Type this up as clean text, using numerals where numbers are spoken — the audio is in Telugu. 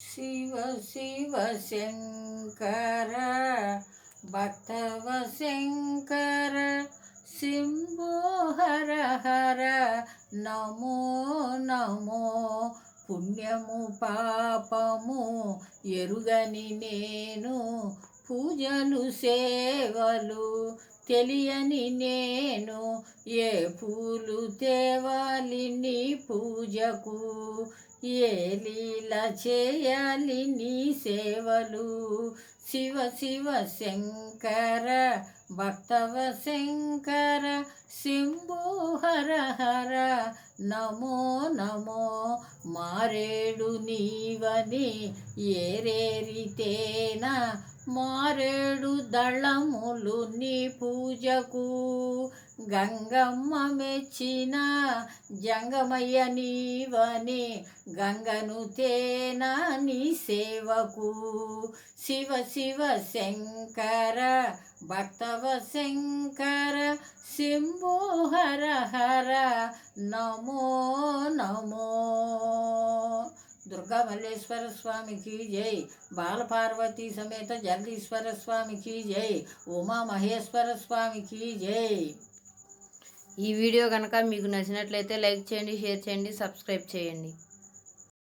శివ శివ శంకర భక్తవ శంకర శంభో హర హర నమో నమో పుణ్యము పాపము ఎరుగని నేను పూజలు సేవలు తెలియని నేను ఏ పూలు తేవాలి నీ పూజకు ఏ లీల చేయాలి నీ సేవలు శివ శివ శంకర భక్తవ శంకర శంభో హర హర నమో నమో మారేడు నీవని ఏరేరితేనా మారేడు దళములు నీ పూజకు గంగమ్మ మెచ్చిన జంగమయ్య నీవని గంగను తేనా నీ సేవకు శివ శివ శంకర భక్తవ శంకర శంభో హర హర నమో నమో దుర్గా మల్లేశ్వర స్వామికి జై బాలపార్వతీ సమేత జగదీశ్వర స్వామికి జై ఉమా మహేశ్వర స్వామికి జై. ఈ వీడియో కనుక మీకు నచ్చినట్లయితే లైక్ చేయండి, షేర్ చేయండి, సబ్స్క్రైబ్ చేయండి.